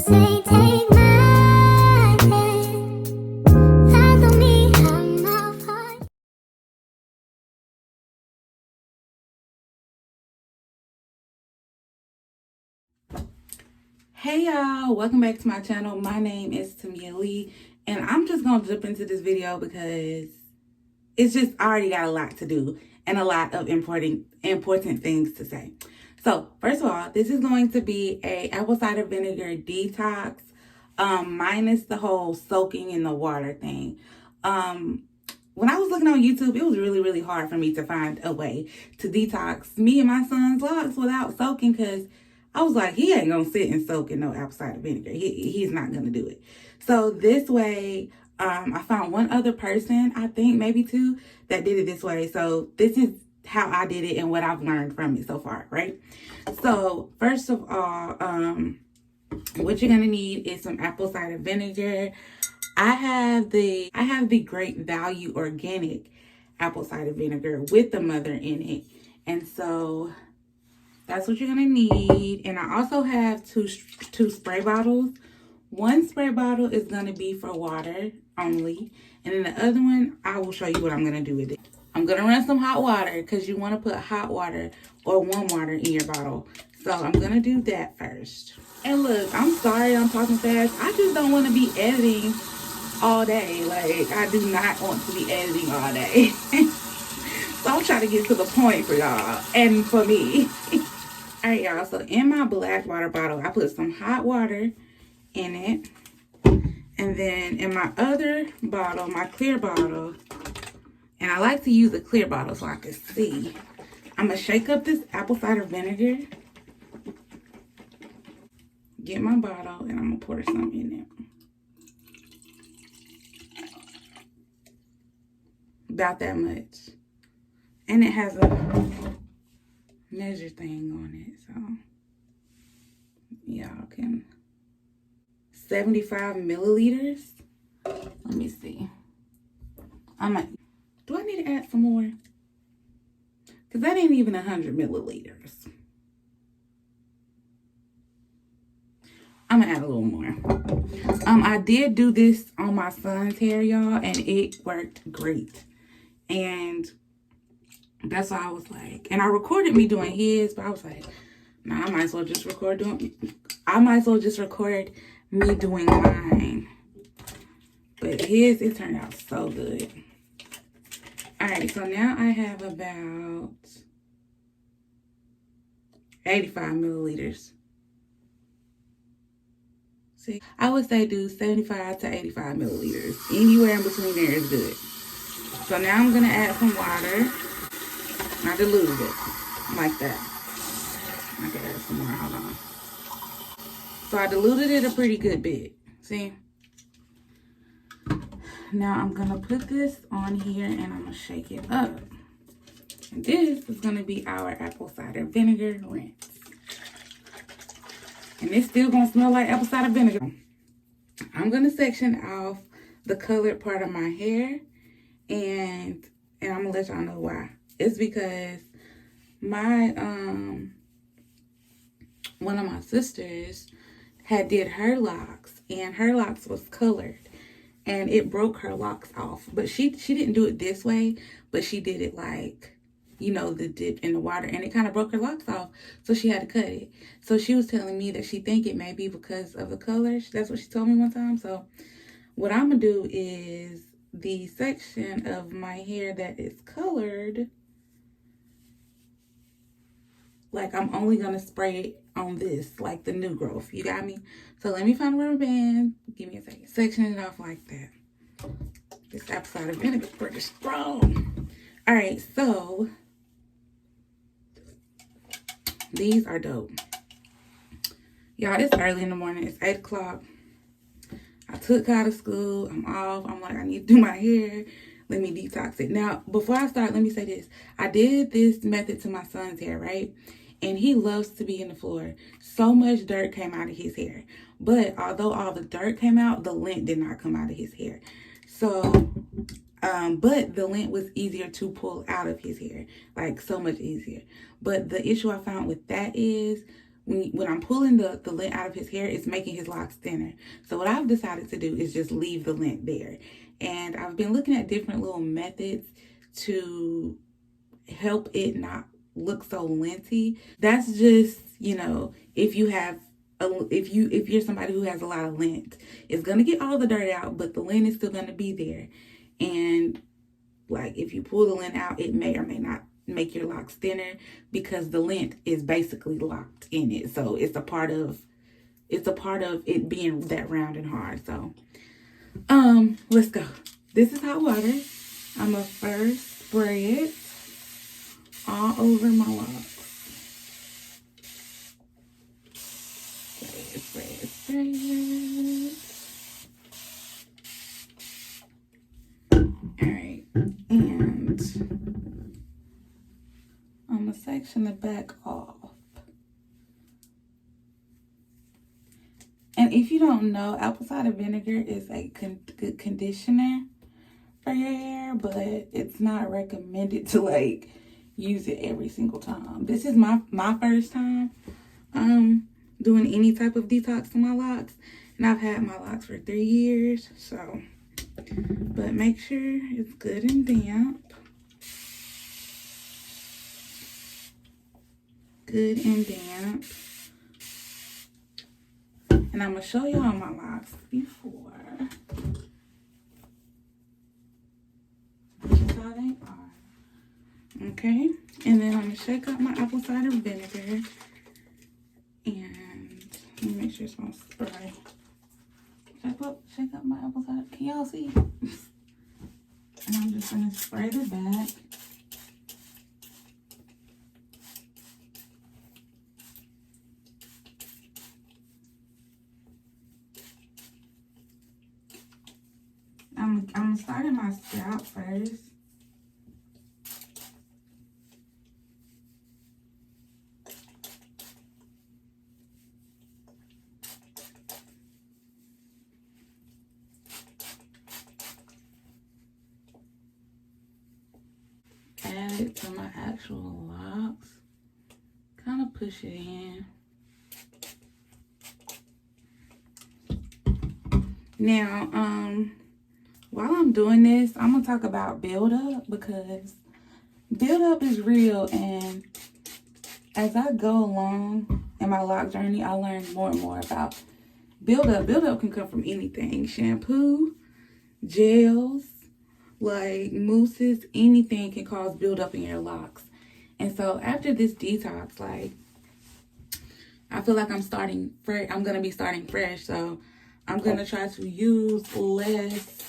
say take my hand, follow me, I'm not fine. Hey y'all, welcome back to my channel. My name is Tamia Lee, and I'm just gonna jump into this video because it's just I already got a lot to do and a lot of important things to say. So first of all, this is going to be a apple cider vinegar detox, minus the whole soaking in the water thing. When I was looking on YouTube, it was really hard for me to find a way to detox me and my son's locs without soaking, because I was like, he ain't gonna sit and soak in no apple cider vinegar. He's not gonna do it. So this way, I found one other person, I think maybe two, that did it this way. So this is how I did it and what I've learned from it so far, right? So first of all, what you're gonna need is some apple cider vinegar. I have the Great Value organic apple cider vinegar with the mother in it, and so that's what you're gonna need. And I also have two spray bottles. One spray bottle is gonna be for water only, and then the other one, I will show you what I'm gonna do with it. I'm gonna run some hot water, because you want to put hot water or warm water in your bottle. So I'm gonna do that first. And look, I'm sorry I'm talking fast. I just don't want to be editing all day. Like, I do not want to be editing all day. So I'm trying to get to the point for y'all and for me. All right, y'all. So in my black water bottle, I put some hot water in it. And then in my other bottle, my clear bottle, and I like to use a clear bottle so I can see, I'm going to shake up this apple cider vinegar. Get my bottle, and I'm going to pour some in it. About that much. And it has a measure thing on it, so y'all can. 75 milliliters. Let me see. Do I need to add some more? Because that ain't even 100 milliliters. I'm gonna add a little more. I did do this on my son's hair, y'all, and it worked great. And that's why I was like, and I recorded me doing his, but I was like, nah, I might as well just record me doing mine. But his, it turned out so good. All right, so now I have about 85 milliliters. See, I would say do 75 to 85 milliliters. Anywhere in between there is good. So now I'm gonna add some water. I diluted it like that. I can add some more, hold on. So I diluted it a pretty good bit, see? Now I'm gonna put this on here and I'm gonna shake it up. And this is gonna be our apple cider vinegar rinse. And it's still gonna smell like apple cider vinegar. I'm gonna section off the colored part of my hair, and I'm gonna let y'all know why. It's because my one of my sisters had did her locks, and her locks was colored, and it broke her locks off. But she didn't do it this way, but she did it like, you know, the dip in the water, and it kind of broke her locks off, so she had to cut it. So she was telling me that she think it may be because of the colors. That's what she told me one time. So what I'm gonna do is the section of my hair that is colored, like, I'm only gonna spray it on this, like the new growth. You got me? So let me find a rubber band. Give me a second. Section it off like that. This apple cider vinegar is pretty strong. All right, so these are dope. Y'all, it's early in the morning. It's 8 o'clock. I took out of school. I'm off. I'm like, I need to do my hair. Let me detox it. Now, before I start, let me say this. I did this method to my son's hair, right? And he loves to be in the floor. So much dirt came out of his hair. But although all the dirt came out, the lint did not come out of his hair. So, but the lint was easier to pull out of his hair. Like, so much easier. But the issue I found with that is when I'm pulling the lint out of his hair, it's making his locks thinner. So what I've decided to do is just leave the lint there. And I've been looking at different little methods to help it not look so linty. That's just, you know, if you have if you're somebody who has a lot of lint, it's gonna get all the dirt out, but the lint is still gonna be there. And like if you pull the lint out, it may or may not make your locks thinner because the lint is basically locked in it. So it's a part of it being that round and hard. So let's go. This is hot water. I'm gonna first spray it all over my locks. Spray it. Alright, and I'm gonna section the back off. And if you don't know, apple cider vinegar is a good conditioner for your hair, but it's not recommended to like use it every single time. This is my first time doing any type of detox to my locks, and I've had my locks for 3 years. So, but make sure it's good and damp. Good and damp. And I'm going to show y'all my locks before. This is how they are. Okay. And then I'm going to shake up my apple cider vinegar. And let me make sure it's going to spray. Shake up my apple cider. Can y'all see? And I'm just going to spray the back. I'm starting my scalp first. Add it to my actual locks. Kind of push it in. Now, while I'm doing this, I'm going to talk about buildup, because buildup is real. And as I go along in my lock journey, I learn more and more about buildup. Buildup can come from anything. Shampoo, gels, like mousses, anything can cause buildup in your locks. And so after this detox, like, I feel like I'm starting fresh. I'm going to be starting fresh. So I'm going to try to use less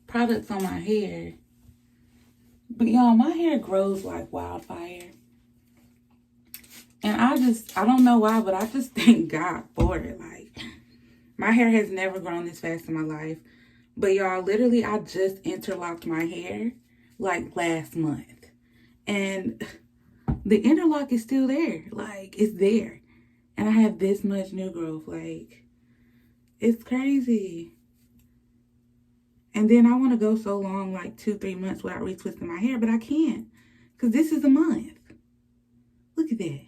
products on my hair. But y'all, my hair grows like wildfire. And I don't know why, but I just thank God for it. Like, my hair has never grown this fast in my life. But y'all, literally, I just interlocked my hair like last month. And the interlock is still there. Like, it's there. And I have this much new growth. Like, it's crazy. And then I want to go so long, like 2-3 months without retwisting my hair, but I can't. Because this is a month. Look at that.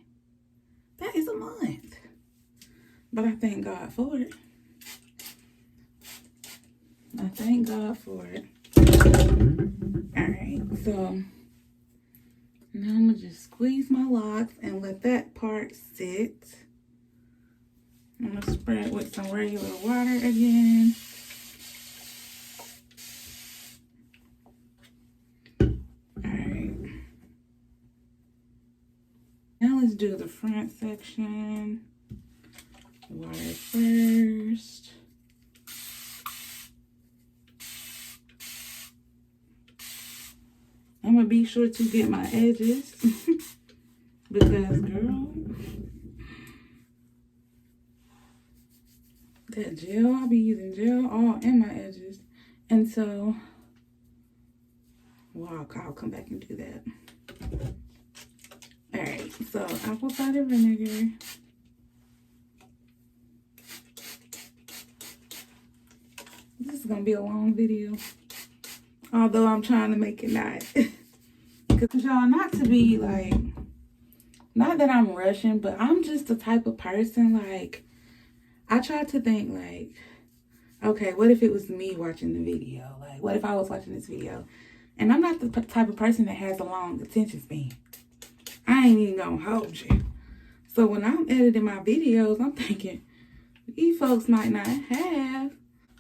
That is a month. But I thank God for it. I thank God for it. Alright, so now I'm going to just squeeze my locks and let that part sit. I'm going to spray it with some regular water again. Alright. Now let's do the front section. Water first. I'm going to be sure to get my edges. Because, girl, that gel, I'll be using gel all in my edges. And so, well, I'll come back and do that. Alright, so apple cider vinegar. This is going to be a long video. Although I'm trying to make it not. Cause y'all, not to be like, not that I'm rushing, but I'm just the type of person, like, I try to think like, okay, what if it was me watching the video? Like, what if I was watching this video? And I'm not the type of person that has a long attention span. I ain't even gonna hold you. So when I'm editing my videos, I'm thinking, these folks might not have,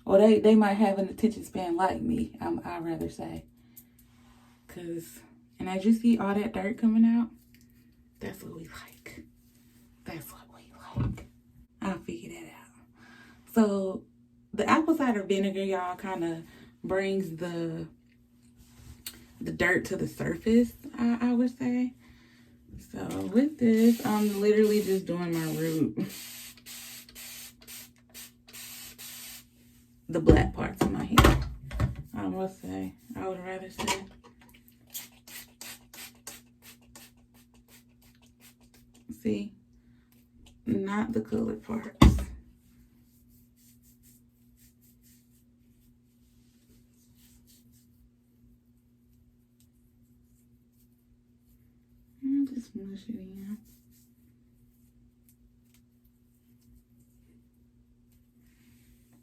or they might have an attention span like me, I'd rather say. And as you see all that dirt coming out, that's what we like. That's what we like. I'll figure that out. So the apple cider vinegar, y'all, kind of brings the dirt to the surface, I would say. So with this, I'm literally just doing my root. The black parts of my hair, I would rather say. See, not the colored parts. Just mush it in.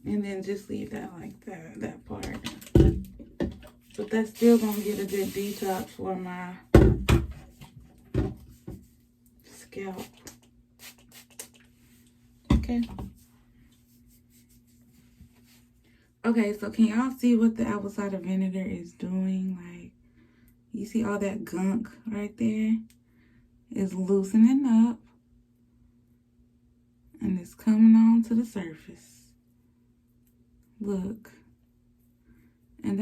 And then just leave that like that part. But that's still gonna get a good detox for my scalp. Okay. Okay, so can y'all see what the apple cider vinegar is doing? Like, you see all that gunk right there? It's loosening up. And it's coming on to the surface. Look. And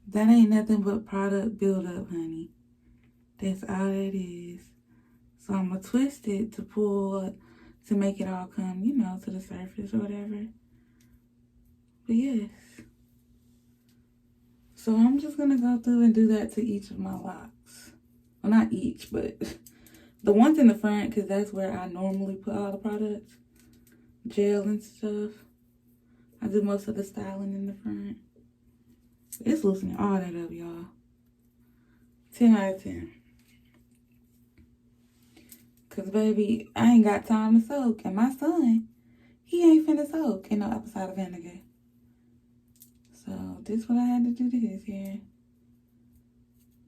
that ain't nothing but product buildup, honey. That's all it is. So I'm going to twist it to make it all come, to the surface or whatever. But yes. So I'm just going to go through and do that to each of my locks. Well, not each, but the ones in the front, because that's where I normally put all the products. Gel and stuff. I do most of the styling in the front. It's loosening all that up, y'all. 10 out of 10. Because, baby, I ain't got time to soak. And my son, he ain't finna soak in no apple cider vinegar. So, this is what I had to do to his hair.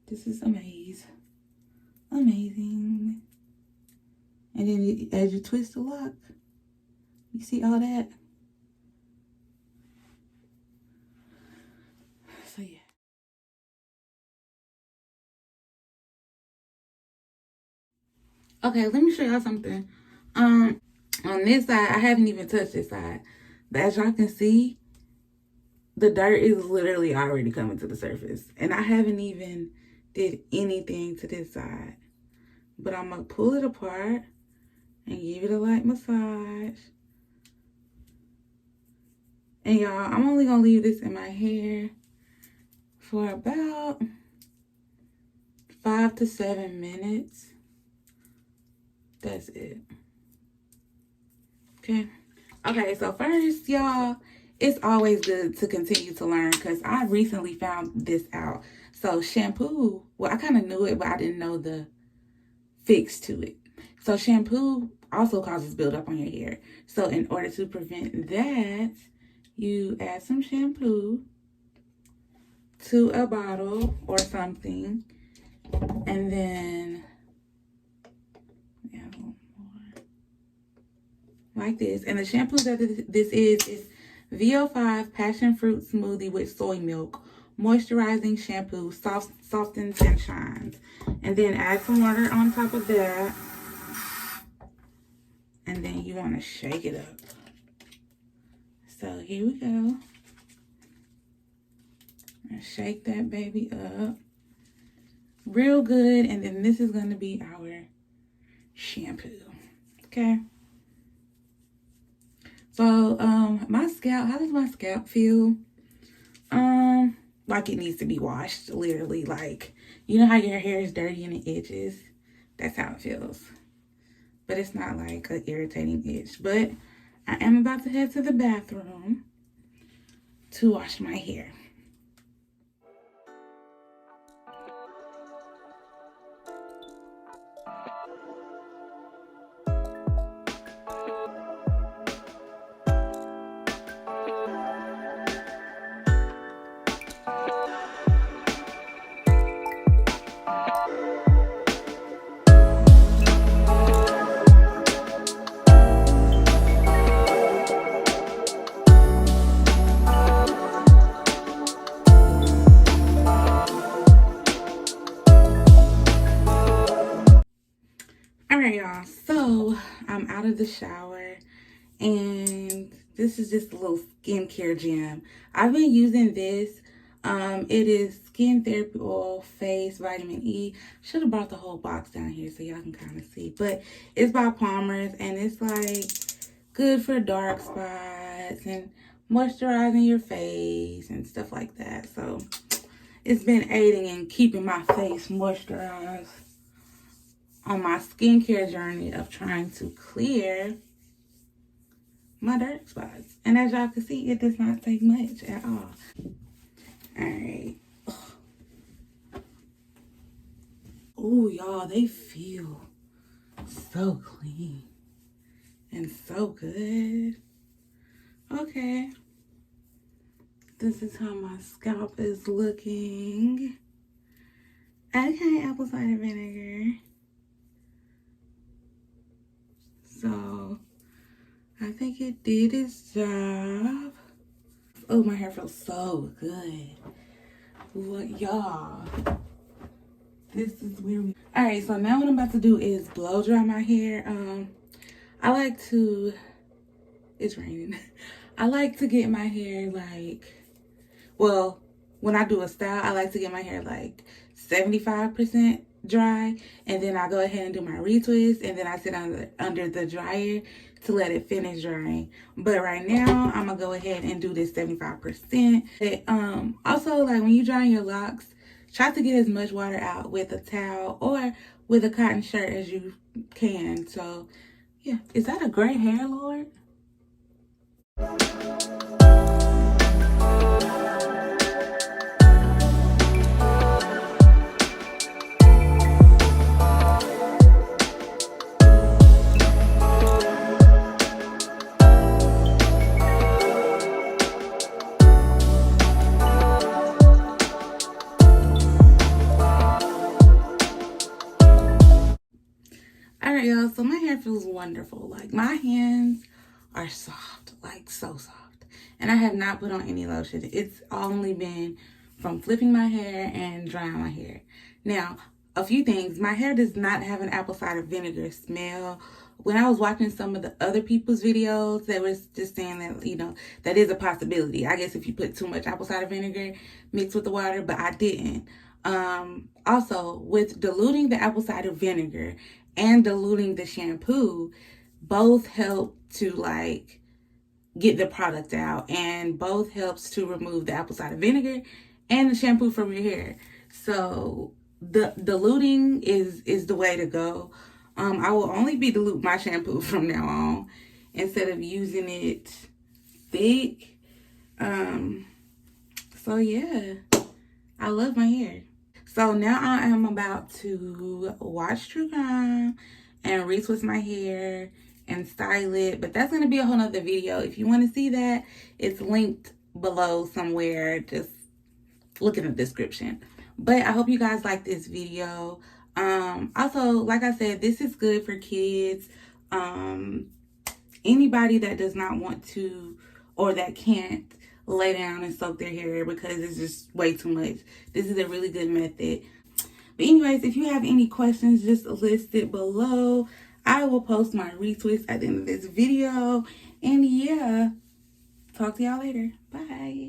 This is amazing. And then as you twist the lock, you see all that? So, yeah. Okay, let me show y'all something. On this side, I haven't even touched this side. But as y'all can see, the dirt is literally already coming to the surface. And I haven't even did anything to this side. But I'm going to pull it apart and give it a light massage. And y'all, I'm only going to leave this in my hair for about 5 to 7 minutes. That's it. Okay, so first, y'all, it's always good to continue to learn because I recently found this out. So shampoo, well, I kind of knew it, but I didn't know the fix to it. So shampoo also causes buildup on your hair. So in order to prevent that, you add some shampoo to a bottle or something, and then add a little more like this. And the shampoo that this is VO5 Passion Fruit Smoothie with soy milk, moisturizing shampoo, softens and shines. And then add some water on top of that. And then you want to shake it up. So here we go. And shake that baby up real good. And then this is going to be our shampoo. Okay. So my scalp, how does my scalp feel? Like it needs to be washed, literally. Like, you know how your hair is dirty and it itches? That's how it feels. But it's not like an irritating itch. But I am about to head to the bathroom to wash my hair. Alright, y'all, so I'm out of the shower and this is just a little skincare gem. I've been using this. It is Skin Therapy Oil Face Vitamin E. Should have brought the whole box down here so y'all can kind of see. But it's by Palmer's and it's like good for dark spots and moisturizing your face and stuff like that. So it's been aiding in keeping my face moisturized on my skincare journey of trying to clear my dark spots. And as y'all can see, it does not take much at all. Alright. Oh, y'all, they feel so clean and so good. Okay. This is how my scalp is looking. Okay, apple cider vinegar. So, I think it did its job. Oh, my hair feels so good. What, y'all? This is where we... Alright, so now what I'm about to do is blow dry my hair. I like to... It's raining. I like to get my hair like... Well, when I do a style, I like to get my hair like 75% dry. And then I go ahead and do my retwist. And then I sit under the dryer to let it finish drying. But right now, I'm going to go ahead and do this 75%. Also, like when you dry your locks, try to get as much water out with a towel or with a cotton shirt as you can. So, yeah. Is that a gray hair, Lord? Alright, y'all, so my hair feels wonderful. Like, my hands are soft, like so soft. And I have not put on any lotion. It's only been from flipping my hair and drying my hair. Now, a few things. My hair does not have an apple cider vinegar smell. When I was watching some of the other people's videos, they were just saying that, you know, that is a possibility. I guess if you put too much apple cider vinegar mixed with the water, but I didn't. Also, with diluting the apple cider vinegar and diluting the shampoo, both help to like get the product out, and both helps to remove the apple cider vinegar and the shampoo from your hair. So the diluting is the way to go. I will only be dilute my shampoo from now on instead of using it thick. So yeah, I love my hair. So now I am about to watch True Crime and retwist my hair and style it. But that's going to be a whole nother video. If you want to see that, it's linked below somewhere. Just look in the description. But I hope you guys like this video. Also, like I said, this is good for kids. Anybody that does not want to or that can't lay down and soak their hair because it's just way too much. This is a really good method. But anyways, if you have any questions, just list it below. I will post my retwist at the end of this video. And yeah, talk to y'all later. Bye.